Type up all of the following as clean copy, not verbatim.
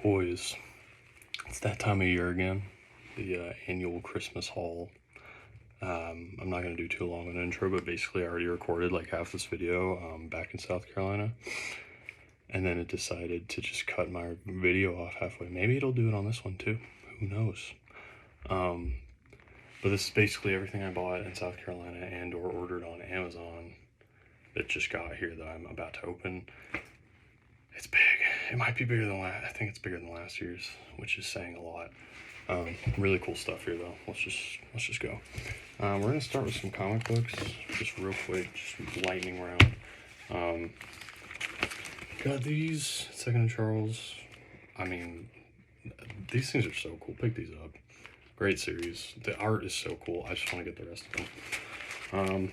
Boys, it's that time of year again, the annual Christmas haul. I'm not going to do too long of an intro, but basically I already recorded like half this video back in South Carolina, and then it decided to just cut my video off halfway. Maybe it'll do it on this one too, who knows. But this is basically everything I bought in South Carolina and or ordered on Amazon that just got here that I'm about to open. It's big. It might be bigger than last. I think it's bigger than last year's, which is saying a lot. Really cool stuff here, though. Let's just go. We're gonna start with some comic books, just real quick, just lightning round. Got these Second Charles. I mean, these things are so cool. Pick these up. Great series. The art is so cool. I just want to get the rest of them.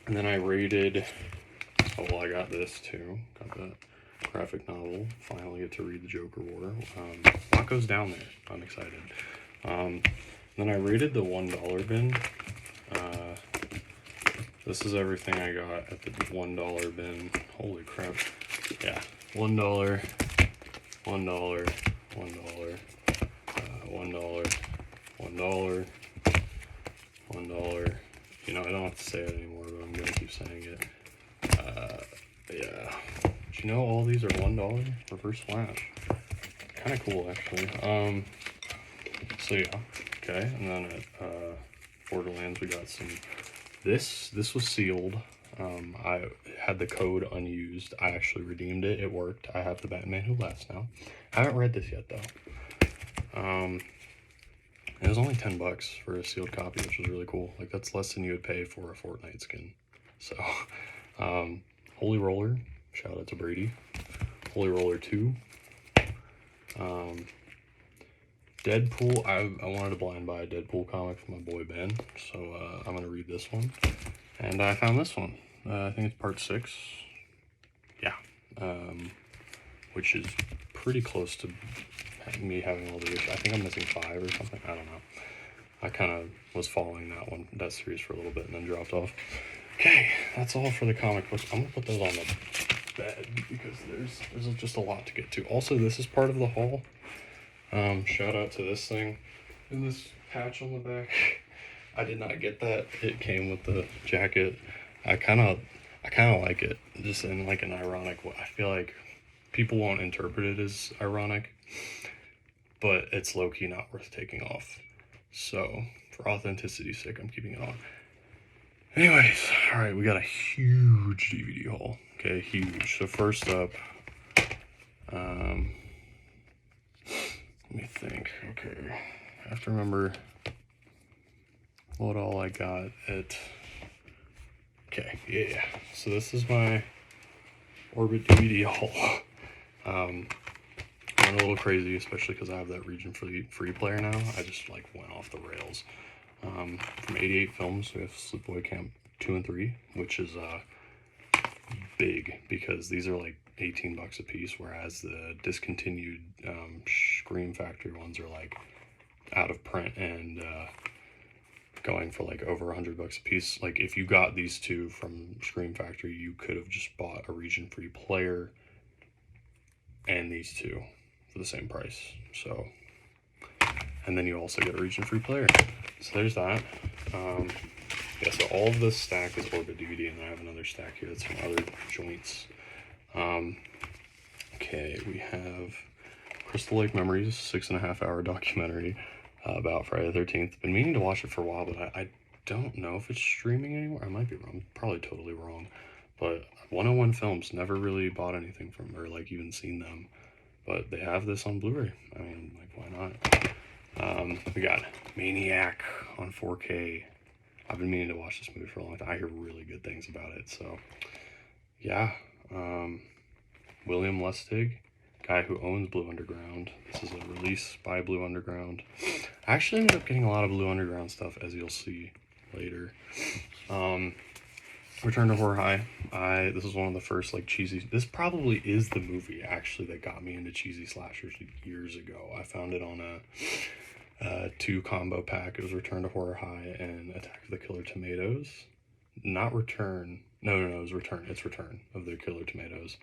And then I rated. Oh, well, I got this too. Got that graphic novel. Finally get to read the Joker War. A lot goes down there. I'm excited. Then I rated the $1 bin. This is everything I got at the $1 bin. Holy crap. Yeah. $1, $1, $1, $1, $1, $1. You know, I don't have to say it anymore, but I'm gonna keep saying it. Yeah. Did you know all these are $1? Reverse Flash. Kind of cool, actually. So yeah. Okay, and then at Borderlands we got some. This was sealed. I had the code unused. I actually redeemed it. It worked. I have the Batman Who Laughs now. I haven't read this yet though. It was only $10 for a sealed copy, which was really cool. Like, that's less than you would pay for a Fortnite skin. So, Holy Roller, shout out to Brady. Holy Roller 2. Deadpool, I wanted to blind buy a Deadpool comic from my boy Ben, so I'm going to read this one. And I found this one. I think it's part 6. Yeah. Which is pretty close to me having all the issues. I think I'm missing 5 or something. I don't know. I kind of was following that series for a little bit and then dropped off. Okay, that's all for the comic books. I'm gonna put those on the bed because there's just a lot to get to. Also, this is part of the haul. Shout out to this thing and this patch on the back. I did not get that. It came with the jacket. I kind of like it, just in like an ironic way. I feel like people won't interpret it as ironic, but it's low-key not worth taking off. So, for authenticity's sake, I'm keeping it on. Anyways, alright, we got a huge DVD haul. Okay, huge. So first up, let me think. Okay, I have to remember what all I got at... Okay, yeah. So this is my Orbit DVD haul. Went a little crazy, especially because I have that region free player now. I just like went off the rails. From 88 Films, we have Sleepaway Camp 2 and 3, which is big because these are like $18 a piece, whereas the discontinued Scream Factory ones are like out of print and going for like over $100 a piece. Like, if you got these two from Scream Factory, you could have just bought a region free player and these two for the same price. So, and then you also get a region free player. So there's that. Yeah, so all of this stack is Orbit DVD, and I have another stack here that's from other joints. Okay, we have Crystal Lake Memories, 6.5 hour documentary about Friday the 13th. Been meaning to watch it for a while, but I don't know if it's streaming anymore. I might be wrong, probably totally wrong. But 101 Films, never really bought anything from or like even seen them. But they have this on Blu-ray. I mean, like, why not? We got Maniac on 4K. I've been meaning to watch this movie for a long time. I hear really good things about it. So, yeah. William Lustig, guy who owns Blue Underground. This is a release by Blue Underground. I actually ended up getting a lot of Blue Underground stuff, as you'll see later. Return to Horror High. This is one of the first like cheesy. This probably is the movie actually that got me into cheesy slashers years ago. I found it on a 2 combo pack. It was Return to Horror High and Attack of the Killer Tomatoes. Not Return. No, it was Return. It's Return of the Killer Tomatoes.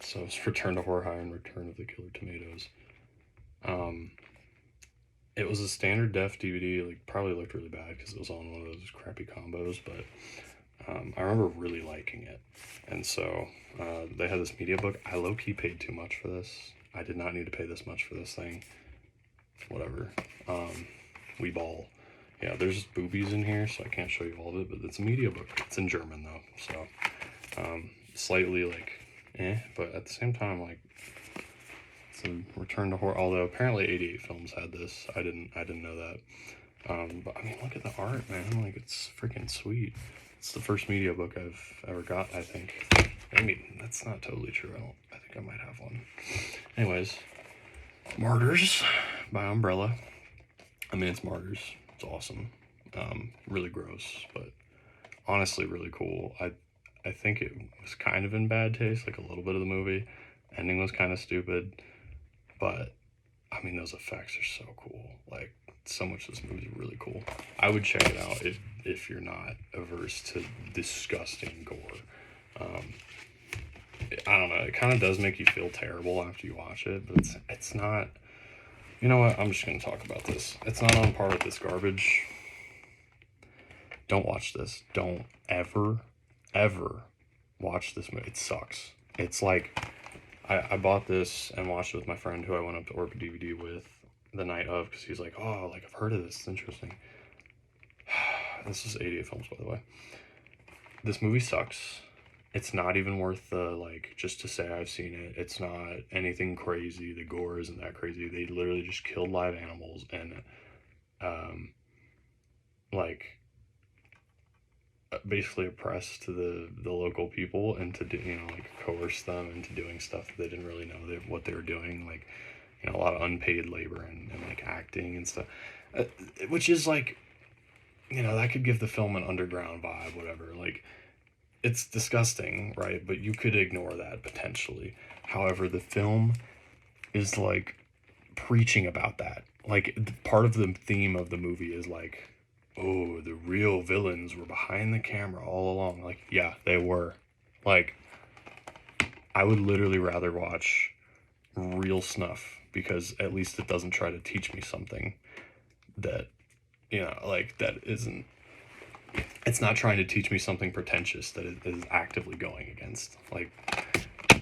So it's Return to Horror High and Return of the Killer Tomatoes. It was a standard def DVD, like probably looked really bad because it was on one of those crappy combos, but I remember really liking it. And so they had this media book. I low-key paid too much for this. I did not need to pay this much for this thing. Whatever. We ball. Yeah, there's boobies in here, so I can't show you all of it, but it's a media book. It's in German, though, so slightly, like, but at the same time, like, it's a Return to Horror, although apparently 88 Films had this. I didn't know that. But, I mean, look at the art, man. Like, it's freaking sweet. It's the first media book I've ever got, I think. I mean, that's not totally true. I think I might have one. Anyways, Martyrs by Umbrella. I mean, it's Martyrs. It's awesome. Really gross, but honestly really cool. I think it was kind of in bad taste, like a little bit of the movie. Ending was kind of stupid, but I mean, those effects are so cool. Like, so much of this movie is really cool. I would check it out if you're not averse to disgusting gore. I don't know, it kind of does make you feel terrible after you watch it, but it's not. You know what? I'm just going to talk about this. It's not on par with this garbage. Don't watch this. Don't ever watch this movie. It sucks. It's like, I bought this and watched it with my friend who I went up to Orca DVD with the night of, because he's like, oh, like, I've heard of this. It's interesting. This is 88 Films, by the way. This movie sucks. It's not even worth the, like, just to say I've seen it. It's not anything crazy. The gore isn't that crazy. They literally just killed live animals and, like, basically oppressed the local people into, you know, like, coerce them into doing stuff that they didn't really know what they were doing. Like, you know, a lot of unpaid labor and like, acting and stuff. Which is, like, you know, that could give the film an underground vibe, whatever. Like, it's disgusting, right? But you could ignore that potentially. However, the film is, like, preaching about that. Like, part of the theme of the movie is, like, oh, the real villains were behind the camera all along. Like, yeah, they were. Like, I would literally rather watch real snuff, because at least it doesn't try to teach me something that, you know, like, that isn't. It's not trying to teach me something pretentious that it is actively going against. Like,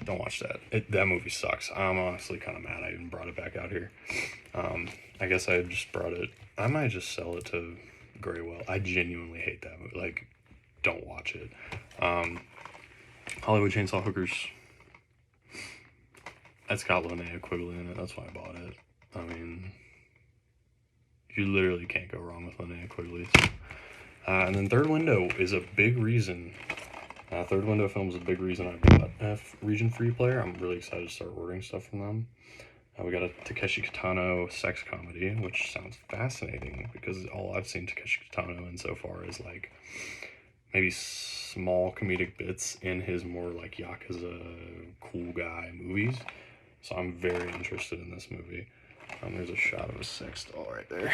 don't watch that. That movie sucks. I'm honestly kind of mad I even brought it back out here. I guess I just brought it. I might just sell it to Graywell. I genuinely hate that movie. Like, don't watch it. Hollywood Chainsaw Hookers. That's got Linnea Quigley in it. That's why I bought it. I mean, you literally can't go wrong with Linnea Quigley. So. And then Third Window is a big reason. Third Window Films is a big reason I bought Region Free Player. I'm really excited to start ordering stuff from them. We got a Takeshi Kitano sex comedy, which sounds fascinating, because all I've seen Takeshi Kitano in so far is, like, maybe small comedic bits in his more, like, Yakuza cool guy movies. So I'm very interested in this movie. There's a shot of a sex doll right there.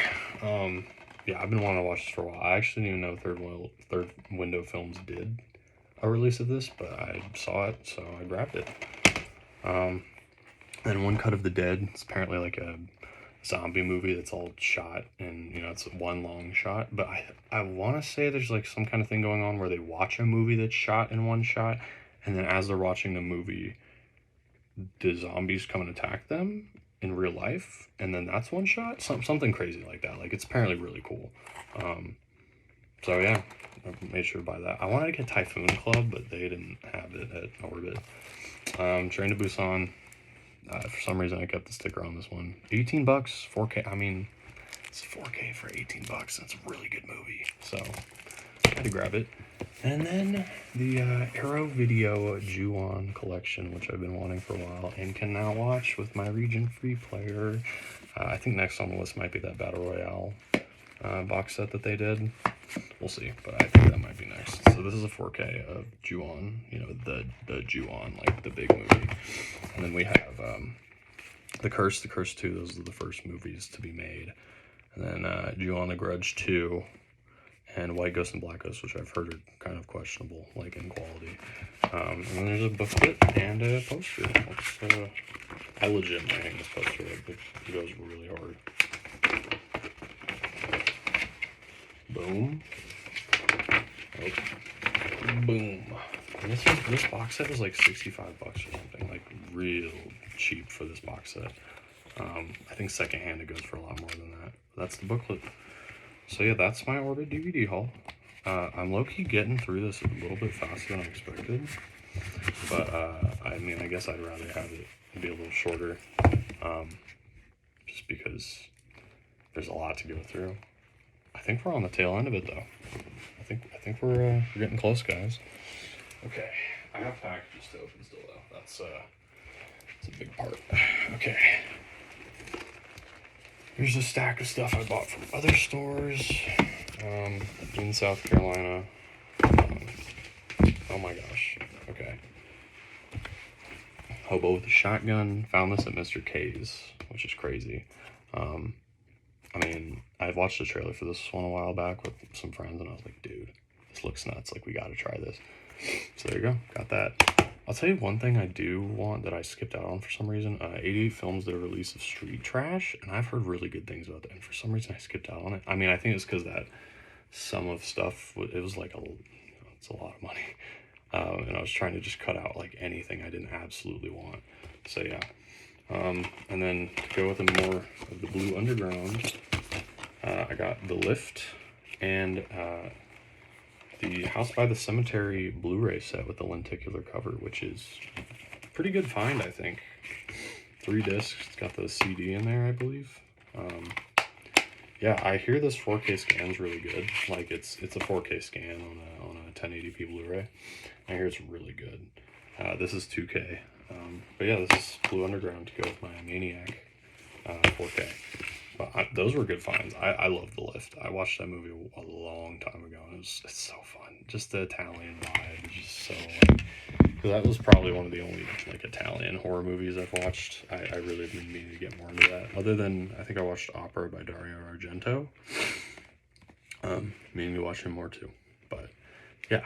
Yeah, I've been wanting to watch this for a while. I actually didn't even know Third Window Films did a release of this, but I saw it, so I grabbed it. And One Cut of the Dead. It's apparently like a zombie movie that's all shot, and, you know, it's one long shot. But I want to say there's, like, some kind of thing going on where they watch a movie that's shot in one shot, and then as they're watching the movie, the zombies come and attack them in real life, and then that's one shot. Something crazy like that. Like, it's apparently really cool. So yeah, I made sure to buy that. I wanted to get Typhoon Club, but they didn't have it at Orbit. Train to Busan. For some reason, I kept the sticker on this one. 18 bucks, 4K. I mean, it's 4K for 18 bucks. That's a really good movie. So, I had to grab it. And then the Arrow Video Ju-On collection, which I've been wanting for a while and can now watch with my Region Free Player. I think next on the list might be that Battle Royale box set that they did. We'll see, but I think that might be next. So this is a 4K of Ju-On, you know, the Ju-On, like the big movie. And then we have The Curse 2, those are the first movies to be made. And then Ju-On The Grudge 2, and White Ghost and Black Ghost, which I've heard are kind of questionable, like in quality. And then there's a booklet and a poster. I legitimately hang this poster up. It goes really hard. Boom. Oh. Boom. And this box set was like 65 bucks or something, like real cheap for this box set. I think secondhand it goes for a lot more than that. That's the booklet. So yeah, that's my Orbit DVD haul. I'm low-key getting through this a little bit faster than I expected. But, I mean, I guess I'd rather have it be a little shorter. Just because there's a lot to go through. I think we're on the tail end of it, though. I think we're getting close, guys. Okay, I have packages to open still, though. That's a big part. Okay. Here's a stack of stuff I bought from other stores in South Carolina. Oh my gosh. Okay. Hobo with a shotgun. Found this at Mr. K's, which is crazy. I mean, I watched a trailer for this one a while back with some friends, and I was like, dude, this looks nuts. Like, we gotta try this. So there you go. Got that. I'll tell you one thing I do want that I skipped out on for some reason. 88 Films did a release of Street Trash, and I've heard really good things about that, and for some reason I skipped out on it. I mean, I think it's because that sum of stuff, it was like it's a lot of money. And I was trying to just cut out like anything I didn't absolutely want. So yeah. And then to go with more of the Blue Underground, I got The Lift and the House by the Cemetery Blu-ray set with the lenticular cover, which is a pretty good find, I think. 3 discs. It's got the CD in there, I believe. Yeah, I hear this 4K scan's really good. Like, it's a 4K scan on a 1080p Blu-ray. I hear it's really good. This is 2K. But yeah, this is Blue Underground to go with my Maniac 4K. But those were good finds. I love The Lift. I watched that movie a long time ago, and it's so fun. Just the Italian vibe is just so, like, because that was probably one of the only, like, Italian horror movies I've watched. I really have been meaning to get more into that. Other than, I think I watched Opera by Dario Argento. Meaning to watch him more too. But yeah,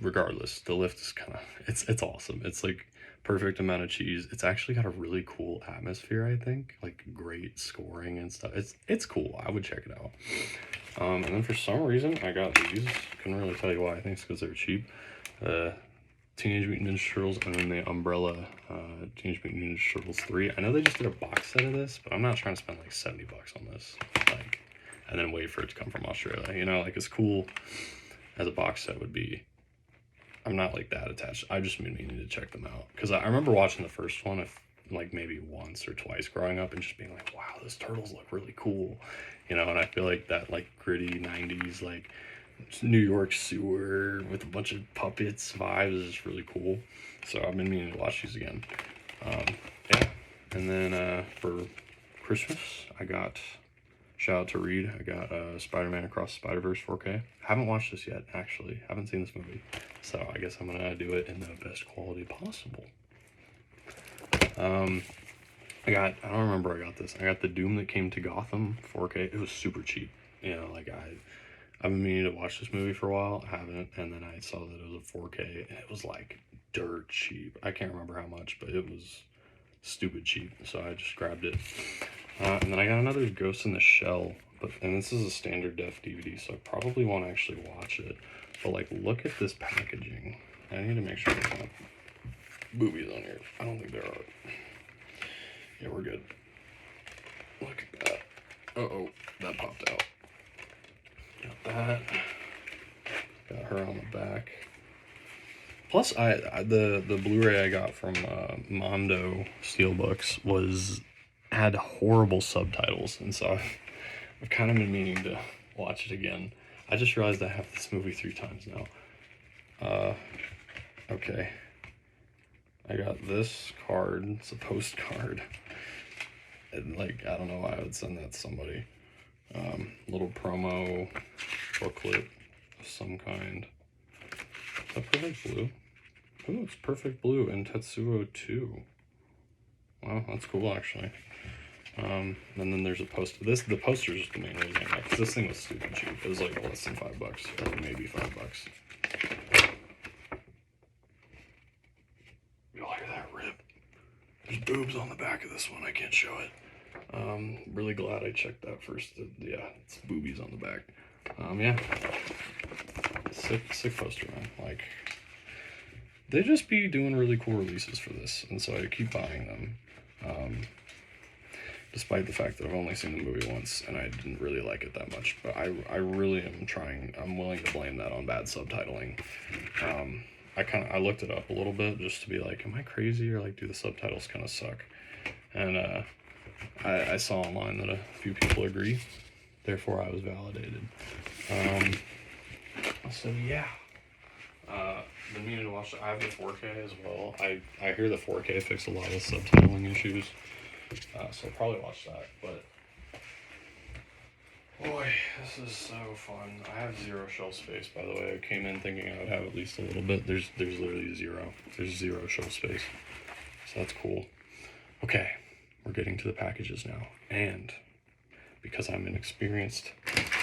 regardless, The Lift is kind of, it's awesome. It's like perfect amount of cheese. It's actually got a really cool atmosphere, I think, like great scoring and stuff. It's cool. I would check it out. And then for some reason I got these. Couldn't really tell you why. I think it's because they're cheap. Teenage Mutant Ninja Turtles, and then the Umbrella Teenage Mutant Ninja Turtles 3. I know they just did a box set of this, but I'm not trying to spend like 70 bucks on this, like, and then wait for it to come from Australia. You know, like, as cool as a box set would be, I'm not like that attached. I just mean meaning to check them out, because I remember watching the first one, like maybe once or twice growing up, and just being like, wow, those turtles look really cool, you know. And I feel like that, like, gritty 90s, like, New York sewer with a bunch of puppets vibes is just really cool. So I've been meaning to watch these again. Yeah. And then for Christmas, I got, shout out to Reed, I got Spider-Man Across the Spider-Verse 4K. I haven't watched this yet, actually. I haven't seen this movie. So I guess I'm gonna do it in the best quality possible. I don't remember where I got this. I got the Doom That Came to Gotham 4K. It was super cheap. You know, like, I've been meaning to watch this movie for a while. I haven't. And then I saw that it was a 4K, and it was like dirt cheap. I can't remember how much, but it was stupid cheap. So I just grabbed it. And then I got another Ghost in the Shell, and this is a standard def DVD, so I probably won't actually watch it. But, like, look at this packaging. I need to make sure there's not boobies on here. I don't think there are. Yeah, we're good. Look at that. Uh-oh, that popped out. Got that. Got her on the back. Plus, the Blu-ray I got from Mondo Steelbooks had horrible subtitles, and so I've kind of been meaning to watch it again. I just realized I have this movie 3 times now. Okay. I got this card. It's a postcard. And, like, I don't know why I would send that to somebody. Little promo booklet of some kind. Is that Perfect Blue? Oh, it's Perfect Blue and Tetsuo 2. Wow, that's cool, actually. And then there's a poster. The poster is the main reason I got, because this thing was stupid cheap. It was like less than $5, or maybe $5. Y'all hear that rip? There's boobs on the back of this one. I can't show it. Really glad I checked that first. Yeah, it's boobies on the back. Yeah. Sick poster, man. Like, they just be doing really cool releases for this, and so I keep buying them. Despite the fact that I've only seen the movie once and I didn't really like it that much, but I really am trying. I'm willing to blame that on bad subtitling. I looked it up a little bit just to be like, am I crazy, or like do the subtitles kind of suck? And I saw online that a few people agree, therefore I was validated. So yeah, been meaning to watch it. I have the 4K as well. I hear the 4K fixed a lot of subtitling issues, so I'll probably watch that. But boy, this is so fun. I have 0 shelf space, by the way. I came in thinking I would have at least a little bit. There's literally 0. There's 0 shelf space, so that's cool. Okay, we're getting to the packages now, and because I'm an experienced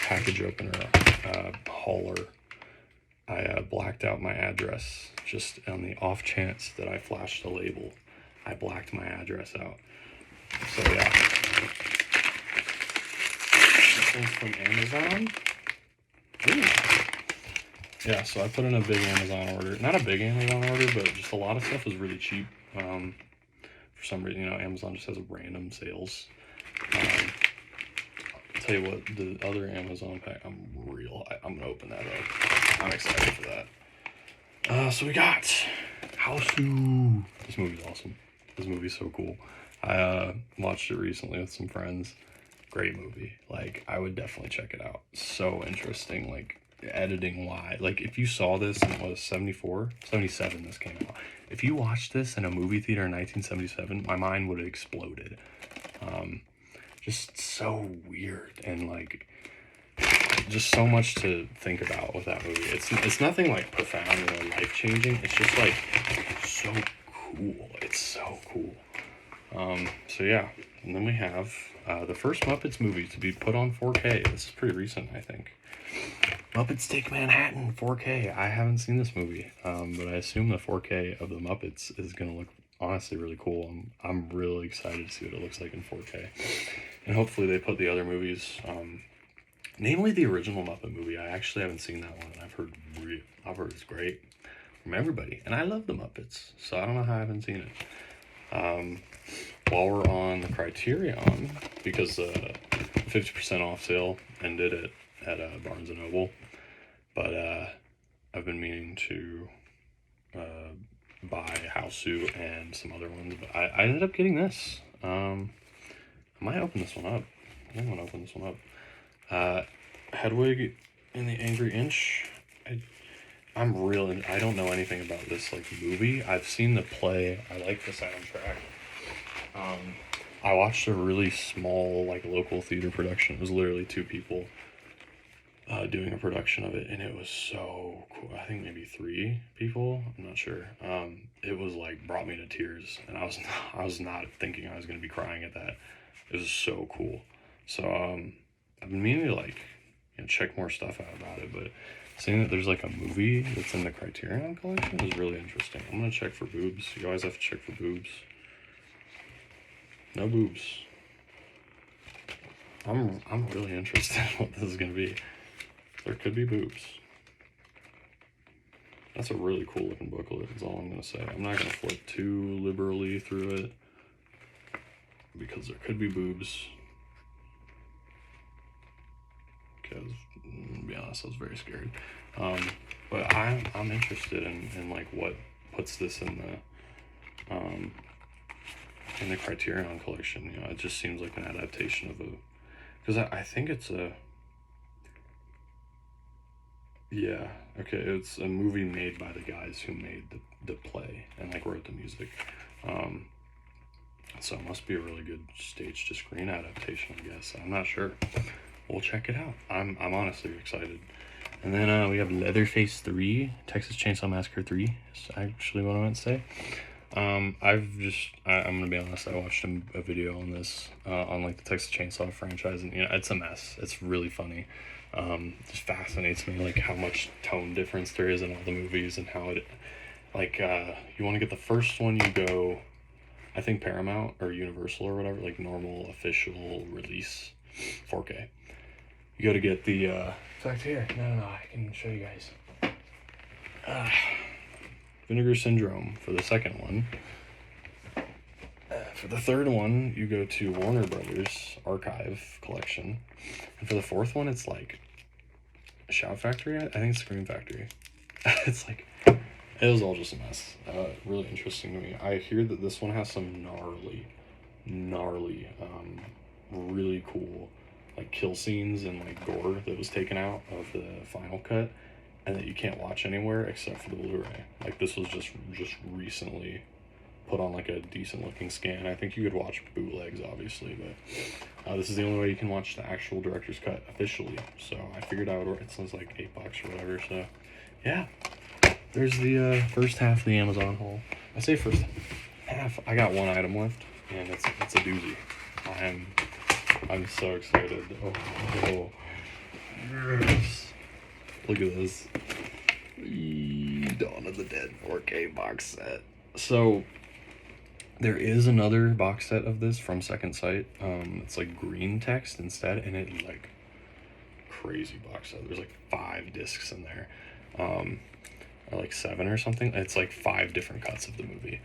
package opener, hauler, I blacked out my address just on the off chance that I flashed the label. I blacked my address out. So yeah, this one's from Amazon. Ooh. Yeah, so I put in a big Amazon order. Not a big Amazon order, but just a lot of stuff was really cheap. For some reason, Amazon just has random sales. I'll tell you what, the other Amazon pack, I'm gonna open that up. I'm excited for that. So we got Houseu. This movie's awesome. This movie's so cool. I watched it recently with some friends. Great movie. Like, I would definitely check it out. So interesting, like, editing wise. Like, if you saw this in, what was 74? 77 this came out. If you watched this in a movie theater in 1977, my mind would have exploded. Just so weird, and like, just so much to think about with that movie. It's nothing like profound or life changing. It's just like so cool. It's so cool. So yeah, and then we have the first Muppets movie to be put on 4K. This is pretty recent, I think. Muppets Take Manhattan 4K. I haven't seen this movie, but I assume the 4K of the Muppets is gonna look honestly really cool. I'm really excited to see what it looks like in 4K, and hopefully they put the other movies, namely the original Muppet movie. I actually haven't seen that one, and I've heard it's great from everybody, and I love the Muppets, so I don't know how I haven't seen it. While we're on the Criterion, because the 50% off sale ended at Barnes & Noble, but I've been meaning to buy Houseu and some other ones, but I ended up getting this. I might open this one up. I think I'm gonna open this one up. Hedwig and the Angry Inch. I don't know anything about this like movie. I've seen the play. I like the soundtrack. I watched a really small like local theater production. It was literally 2 people doing a production of it, and it was so cool. I think maybe 3 people. I'm not sure. It was like brought me to tears, and I was not thinking I was gonna be crying at that. It was so cool. So I've been meaning to like check more stuff out about it, but seeing that there's like a movie that's in the Criterion collection is really interesting. I'm gonna check for boobs. You always have to check for boobs. No boobs. I'm really interested in what this is gonna be. There could be boobs. That's a really cool looking booklet, is all I'm gonna say. I'm not gonna flip too liberally through it, because there could be boobs. Because, to be honest, I was very scared. But I'm interested in like what puts this in the Criterion collection. It just seems like an adaptation of because I think it's it's a movie made by the guys who made the play and like wrote the music. So it must be a really good stage to screen adaptation, I guess. I'm not sure. We'll check it out. I'm honestly excited. And then we have Leatherface 3, Texas Chainsaw Massacre 3 is actually what I meant to say. I'm gonna be honest, I watched a video on this, on like the Texas Chainsaw franchise, and it's a mess. It's really funny. Just fascinates me, like how much tone difference there is in all the movies, and how it, like, you want to get the first one, you go, I think Paramount or Universal or whatever, like normal official release 4K. You go to get the, in fact, here, no, I can show you guys. Vinegar Syndrome for the second one. For the third one, you go to Warner Brothers Archive Collection. And for the fourth one, it's like Shout Factory? I think it's Scream Factory. It's like, it was all just a mess. Really interesting to me. I hear that this one has some gnarly, really cool like kill scenes and like gore that was taken out of the final cut, and that you can't watch anywhere except for the Blu-ray. Like this was just recently put on like a decent looking scan. I think you could watch bootlegs obviously, but this is the only way you can watch the actual director's cut officially. So I figured I would order it. Sounds like $8 or whatever. So yeah, there's the first half of the Amazon haul. I say first half. I got one item left, and it's a doozy. I'm so excited. Oh yes. Look at this. Dawn of the Dead 4K box set. So there is another box set of this from Second Sight. It's like green text instead, and it's like crazy box set. There's like 5 discs in there, or like 7 or something. It's like 5 different cuts of the movie,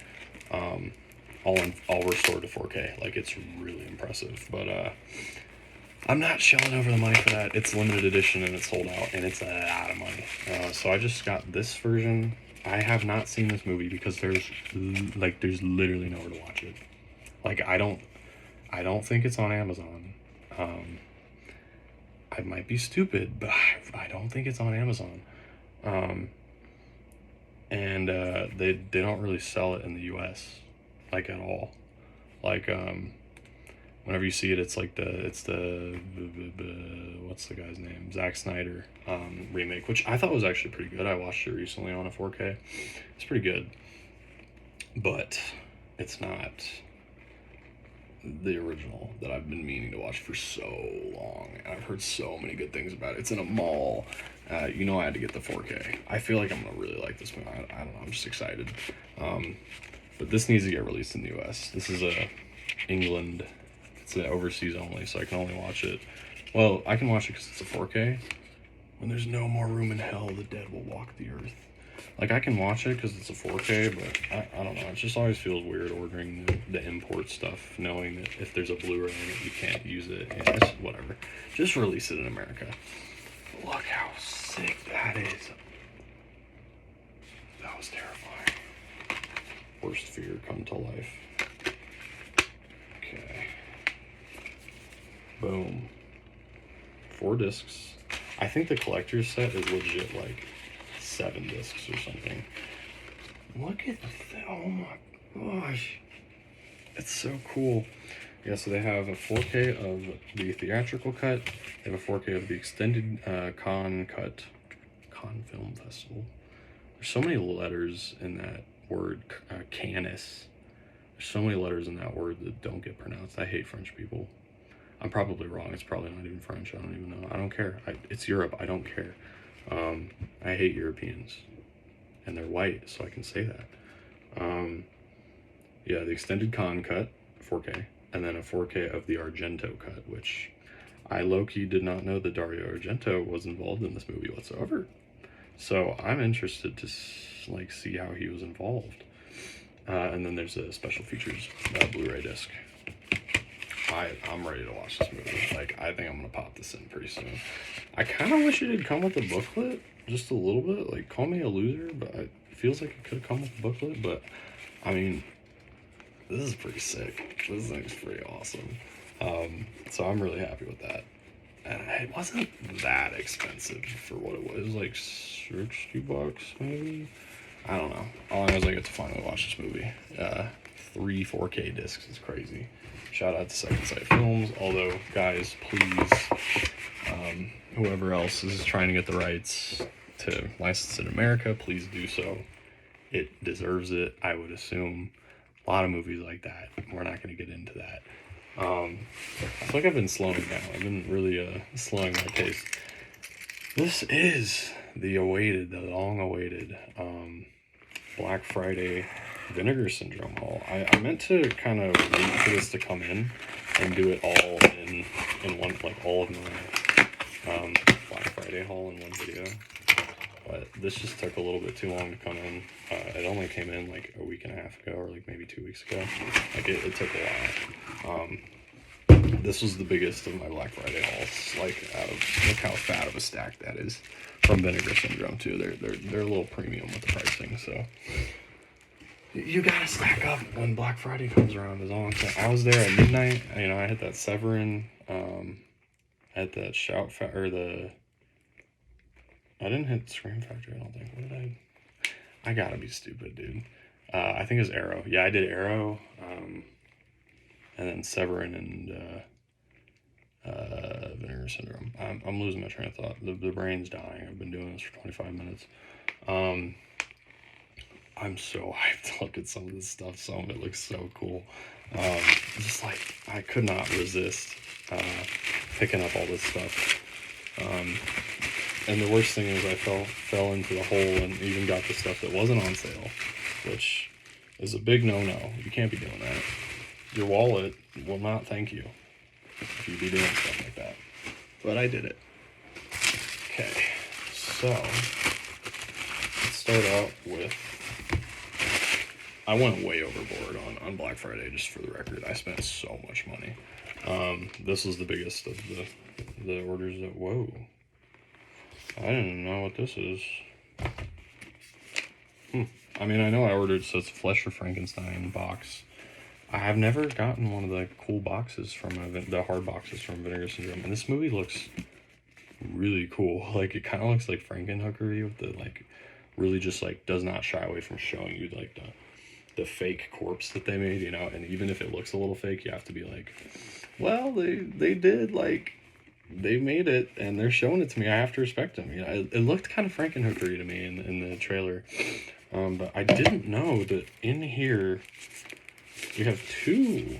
all restored to 4K. Like it's really impressive. But I'm not shelling over the money for that. It's limited edition and it's sold out, and it's a lot of money. So I just got this version. I have not seen this movie because there's literally nowhere to watch it. Like I don't think it's on Amazon. I might be stupid, but I don't think it's on Amazon. And they don't really sell it in the US like at all. Like whenever you see it, it's like the what's the guy's name? Zack Snyder remake, which I thought was actually pretty good. I watched it recently on a 4K. It's pretty good, but it's not the original that I've been meaning to watch for so long. I've heard so many good things about it. It's in a mall. I had to get the 4K. I feel like I'm gonna really like this one. I don't know. I'm just excited. But this needs to get released in the US. This is England. It's overseas only, so I can only watch it. Well, I can watch it because it's a 4K. When there's no more room in hell, the dead will walk the earth. Like, I can watch it because it's a 4K, but I don't know. It just always feels weird ordering the import stuff, knowing that if there's a Blu-ray in it, you can't use it. And just whatever. Just release it in America. Look how sick that is. That was terrifying. Worst fear come to life. Okay. Boom. 4 discs. I think the collector's set is legit like 7 discs or something. Look at oh my gosh. It's so cool. Yeah, so they have a 4K of the theatrical cut. They have a 4K of the extended con film festival. There's so many letters in that word, canis. There's so many letters in that word that don't get pronounced. I hate French people. I'm probably wrong. It's probably not even French. I don't even know. I don't care. It's Europe. I don't care. I hate Europeans. And they're white, so I can say that. Yeah, the extended con cut, 4K. And then a 4K of the Argento cut, which I low-key did not know that Dario Argento was involved in this movie whatsoever. So I'm interested to see how he was involved. And then there's a special features Blu-ray disc. I'm ready to watch this movie. Like, I think I'm gonna pop this in pretty soon. I kind of wish it had come with a booklet, just a little bit. Like, call me a loser, but it feels like it could have come with a booklet. But I mean, this is pretty sick. This thing's pretty awesome. So I'm really happy with that. And it wasn't that expensive for what it was. It was like $60 maybe. I don't know. All I know is I get to finally watch this movie. 3 4K discs is crazy. Shout out to Second Sight Films. Although, guys, please, whoever else is trying to get the rights to license in America, please do so. It deserves it, I would assume. A lot of movies like that. We're not going to get into that. I feel like I've been slowing down. I've been really slowing my pace. This is the long-awaited Black Friday Vinegar Syndrome haul. I meant to kind of wait for this to come in and do it all in one, like all of my Black Friday haul in one video. But this just took a little bit too long to come in. It only came in like a week and a half ago, or like maybe 2 weeks ago. Like it took a while. This was the biggest of my Black Friday hauls. Like look how fat of a stack that is from Vinegar Syndrome too. They're a little premium with the pricing, so you gotta stack up when Black Friday comes around. Is all I'm saying. I was there at midnight. You know, I hit that Severin, at that Shout or the. I didn't hit Scream Factory, I don't think. What did I gotta be stupid, dude. I think it was Arrow. Yeah, I did Arrow, and then Severin and Vinegar Syndrome. I'm losing my train of thought. The brain's dying. I've been doing this for 25 minutes. I'm so hyped to look at some of this stuff. Some of it looks so cool. Just like, I could not resist picking up all this stuff. And the worst thing is I fell into the hole and even got the stuff that wasn't on sale, which is a big no-no. You can't be doing that. Your wallet will not thank you if you be doing stuff like that. But I did it. Okay, so let's start out with, I went way overboard on Black Friday, just for the record. I spent so much money. This was the biggest of the orders that, whoa. I didn't know what this is. I mean, I know I ordered, so it's a Flesh for Frankenstein box. I have never gotten one of the cool boxes from the hard boxes from Vinegar Syndrome, and this movie looks really cool. Like, it kind of looks like Frankenhookery with the, like, really just, like, does not shy away from showing you, like, the fake corpse that they made, you know, and even if it looks a little fake, you have to be like, well, they did, like, they made it, and they're showing it to me. I have to respect them. You know, it looked kind of Frankenhookery to me in the trailer. But I didn't know that in here we have two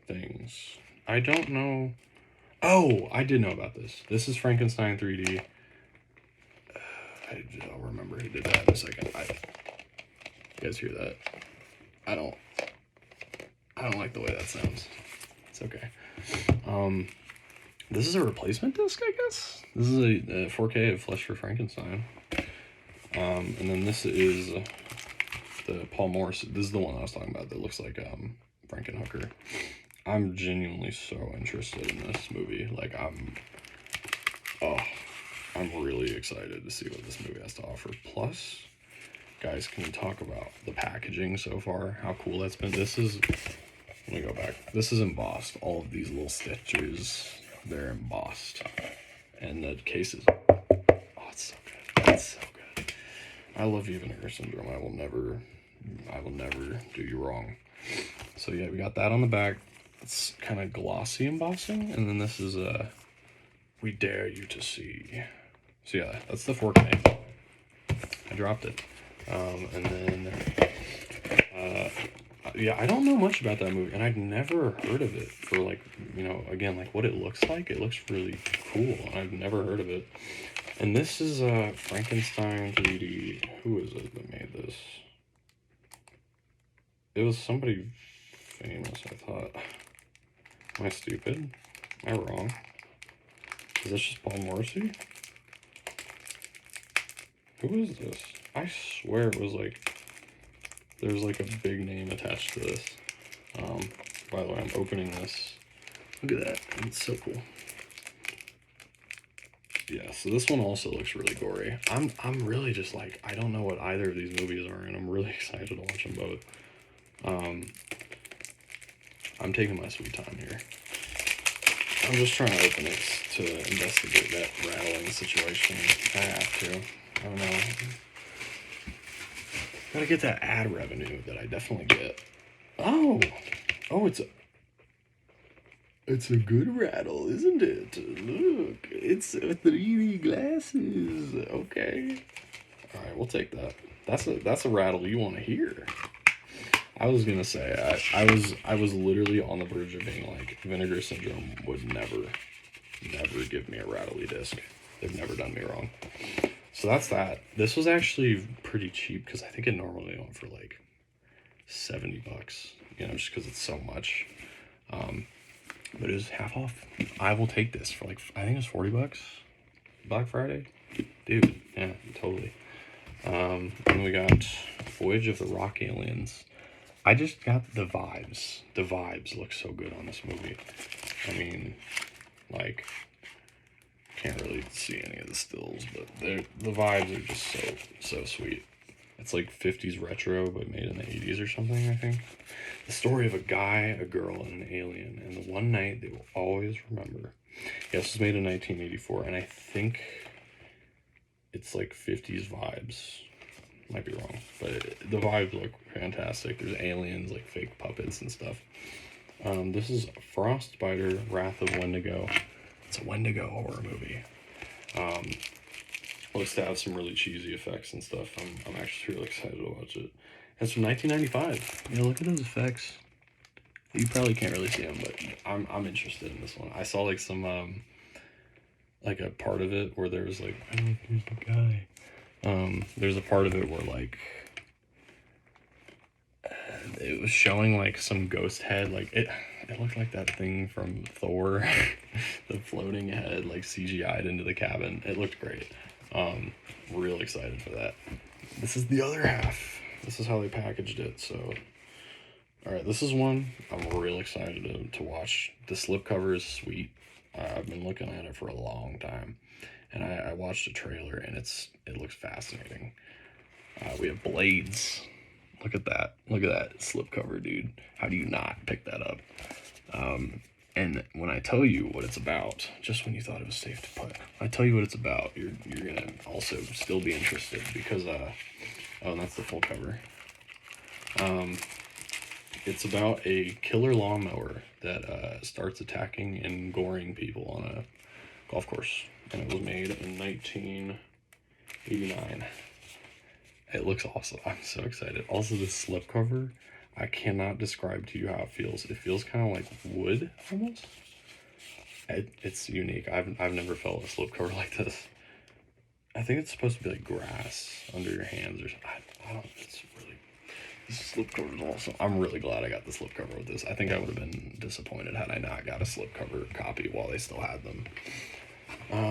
things. I don't know. Oh, I did know about this. This is Frankenstein 3D. I'll remember who did that in a second. You guys hear that? I don't like the way that sounds. It's okay. This is a replacement disc, I guess. This is a 4K of Flesh for Frankenstein. And then this is the Paul Morris. This is the one I was talking about that looks like Frankenhooker. I'm genuinely so interested in this movie. Like, I'm really excited to see what this movie has to offer. Plus, guys, can we talk about the packaging so far? How cool that's been. This is, let me go back. This is embossed. All of these little stitches, they're embossed. And the case is, oh, it's so good. It's so good. I love you, Vinegar Syndrome. I will never do you wrong. So yeah, we got that on the back. It's kind of glossy embossing. And then this is We Dare You to See. So yeah, that's the 4K. I dropped it. And then, yeah, I don't know much about that movie, and I'd never heard of it for, like, you know, again, like, what it looks like. It looks really cool, and I've never heard of it. And this is Frankenstein 3D. Who is it that made this? It was somebody famous, I thought. Am I stupid? Am I wrong? Is this just Paul Morrissey? Who is this? I swear it was like, there's like a big name attached to this. By the way, I'm opening this. Look at that, it's so cool. Yeah, so this one also looks really gory. I'm really just like, I don't know what either of these movies are, and I'm really excited to watch them both. I'm taking my sweet time here. I'm just trying to open it to investigate that rattling situation. I have to. I don't know. Gotta get that ad revenue that I definitely get. Oh, it's a good rattle, isn't it? Look, it's 3D glasses. Okay. All right, we'll take that. That's a rattle you want to hear. I was gonna say I was literally on the verge of being like, Vinegar Syndrome would never give me a rattly disc. They've never done me wrong. So that's that. This was actually pretty cheap because I think it normally went for like $70, you know, just because it's so much. But it was half off. I will take this for like, I think it was $40 Black Friday. Dude, yeah, totally. And we got Voyage of the Rock Aliens. I just got the vibes. The vibes look so good on this movie. I mean, like, can't really see any of the stills, but the vibes are just so sweet. It's like 50s retro, but made in the 80s or something, I think. The story of a guy, a girl, and an alien, and the one night they will always remember. Yeah, this was made in 1984, and I think it's like 50s vibes. Might be wrong, but the vibes look fantastic. There's aliens, like fake puppets and stuff. This is Frostbiter, Wrath of Wendigo. It's a Wendigo horror movie. Looks to have some really cheesy effects and stuff. I'm actually really excited to watch it. It's from 1995. You know, look at those effects. You probably can't really see them, but I'm interested in this one. I saw like some like a part of it where there was like, I don't know if there's a guy. There's a part of it where like it was showing like some ghost head, like it looked like that thing from Thor, the floating head, like CGI'd into the cabin. It looked great. Real excited for that. This is the other half. This is how they packaged it. So, all right, this is one I'm real excited to watch. The slipcover is sweet. I've been looking at it for a long time, and I watched a trailer, and it looks fascinating. We have Blades. Look at that. Look at that slipcover, dude. How do you not pick that up? And when I tell you what it's about, just when you thought it was safe to put, when I tell you what it's about, you're gonna also still be interested because oh, and that's the full cover. It's about a killer lawnmower that starts attacking and goring people on a golf course, and it was made in 1989. It looks awesome. I'm so excited. Also, the slipcover, I cannot describe to you how it feels. It feels kind of like wood almost. It's unique. I've never felt a slipcover like this. I think it's supposed to be like grass under your hands or something. I don't. It's really. This slipcover is awesome. I'm really glad I got the slipcover with this. I think I would have been disappointed had I not got a slipcover copy while they still had them.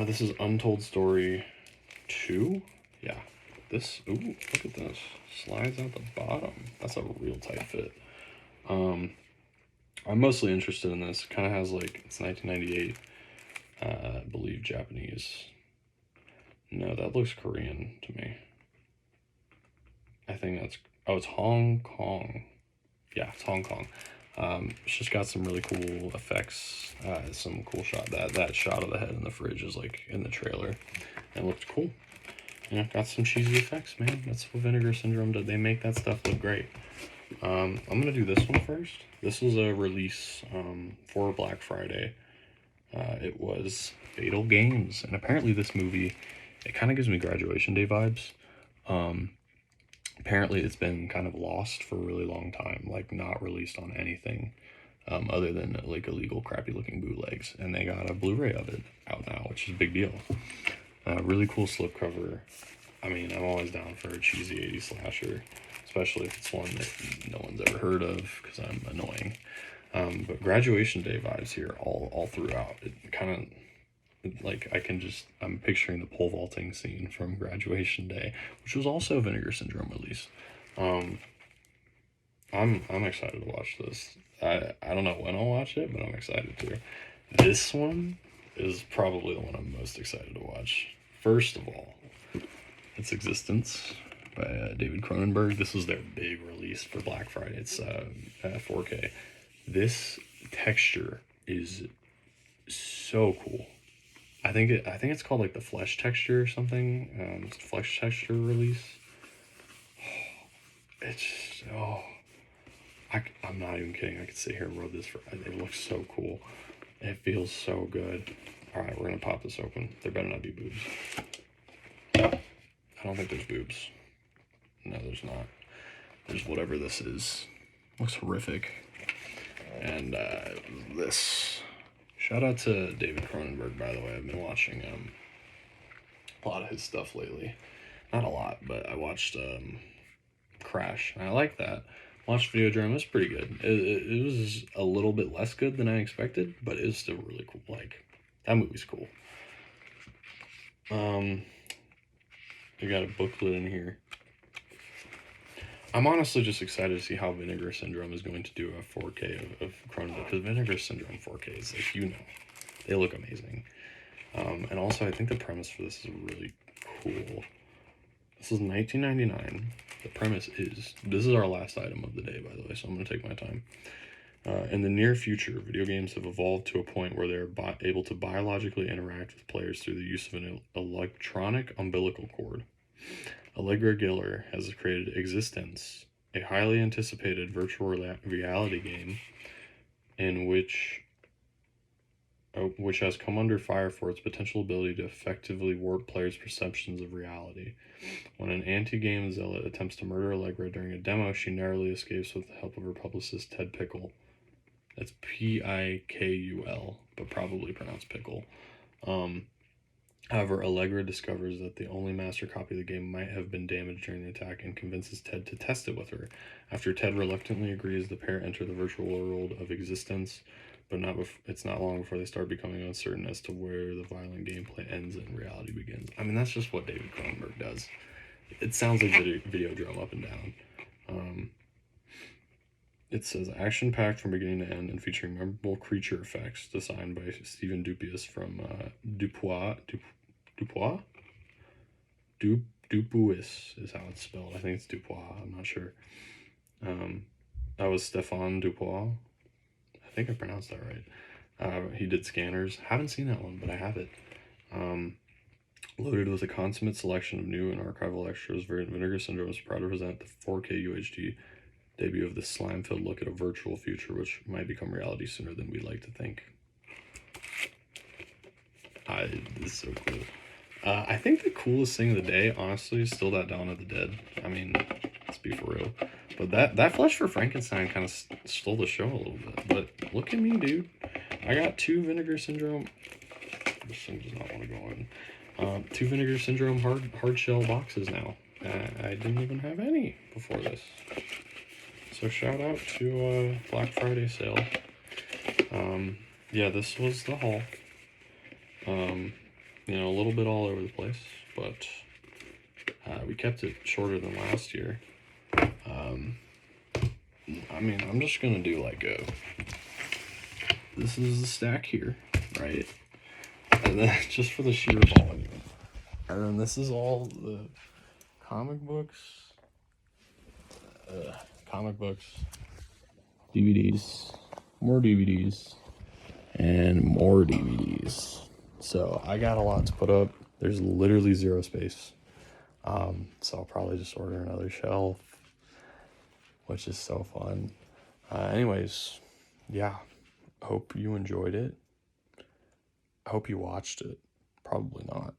This is Untold Story 2. Yeah. This, ooh, look at this. Slides out the bottom. That's a real tight fit. I'm mostly interested in this. It kind of has like, it's 1998. I believe Japanese. No, that looks Korean to me. I think that's, oh, it's Hong Kong. Yeah, it's Hong Kong. It's just got some really cool effects. Some cool shot. That shot of the head in the fridge is like in the trailer. And it looked cool. Yeah, got some cheesy effects, man. That's what Vinegar Syndrome did. They make that stuff look great. I'm gonna do this one first. This was a release for Black Friday. It was Fatal Games, and apparently this movie, it kind of gives me Graduation Day vibes. Apparently it's been kind of lost for a really long time, like not released on anything other than like illegal crappy looking bootlegs, and they got a Blu-ray of it out now, which is a big deal. Really cool slipcover. I mean, I'm always down for a cheesy 80s slasher, especially if it's one that no one's ever heard of, because I'm annoying. But Graduation Day vibes here all throughout. It kind of, like, I'm picturing the pole vaulting scene from Graduation Day, which was also a Vinegar Syndrome release. I'm excited to watch this. I don't know when I'll watch it, but I'm excited to. This one is probably the one I'm most excited to watch. First of all, its Existence by David Cronenberg. This was their big release for Black Friday. It's 4K. This texture is so cool. I think it's called like the flesh texture or something. It's a flesh texture release. It's I'm not even kidding. I could sit here and rub this for. It looks so cool. It feels so good. All right, we're gonna pop this open. There better not be boobs. I don't think there's boobs. No, there's not. There's whatever this is. Looks horrific. And this. Shout out to David Cronenberg, by the way. I've been watching a lot of his stuff lately. Not a lot, but I watched Crash, and I like that. Watched Videodrome, it's pretty good. It was a little bit less good than I expected, but it was still really cool. Like, that movie's cool. You got a booklet in here. I'm honestly just excited to see how Vinegar Syndrome is going to do a 4K of Cronenberg, because Vinegar Syndrome 4K is, like, you know, they look amazing. And also, I think the premise for this is really cool. This is 1999. The premise is, this is our last item of the day, by the way, so I'm going to take my time. In the near future, video games have evolved to a point where they're able to biologically interact with players through the use of an electronic umbilical cord. Allegra Giller has created Existence, a highly anticipated virtual reality game in which has come under fire for its potential ability to effectively warp players' perceptions of reality. When an anti-game zealot attempts to murder Allegra during a demo, she narrowly escapes with the help of her publicist Ted Pickle. That's Pikul, but probably pronounced Pickle. However, Allegra discovers that the only master copy of the game might have been damaged during the attack and convinces Ted to test it with her. After Ted reluctantly agrees, the pair enter the virtual world of Existence, but it's not long before they start becoming uncertain as to where the violent gameplay ends and reality begins. I mean, that's just what David Cronenberg does. It sounds like Videodrome up and down. It says action-packed from beginning to end and featuring memorable creature effects designed by Stephen Dupuis from Dupuis is how it's spelled. I think it's Dupuis. I'm not sure. That was Stefan Dupuis. I think I pronounced that right. He did Scanners. Haven't seen that one, but I have it. Loaded with a consummate selection of new and archival extras, Vinegar Syndrome is proud to present the 4K UHD debut of this slime-filled look at a virtual future which might become reality sooner than we'd like to think. This is so cool. I think the coolest thing of the day, honestly, is still that Dawn of the Dead. I mean, let's be for real. But that Flesh for Frankenstein kind of stole the show a little bit. But look at me, dude. I got 2 Vinegar Syndrome... This thing does not want to go in. 2 Vinegar Syndrome hard shell boxes now. I didn't even have any before this. So shout out to Black Friday sale. Yeah, this was the haul. You know, a little bit all over the place, but we kept it shorter than last year. I mean, I'm just gonna do like this is the stack here, right? And then just for the sheer volume. And then this is all the comic books, DVDs, more DVDs, and more DVDs. So I got a lot to put up. There's literally 0 space. So I'll probably just order another shelf, which is so fun. Anyways, yeah, hope you enjoyed it. I hope you watched it. Probably not.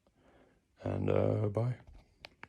And bye.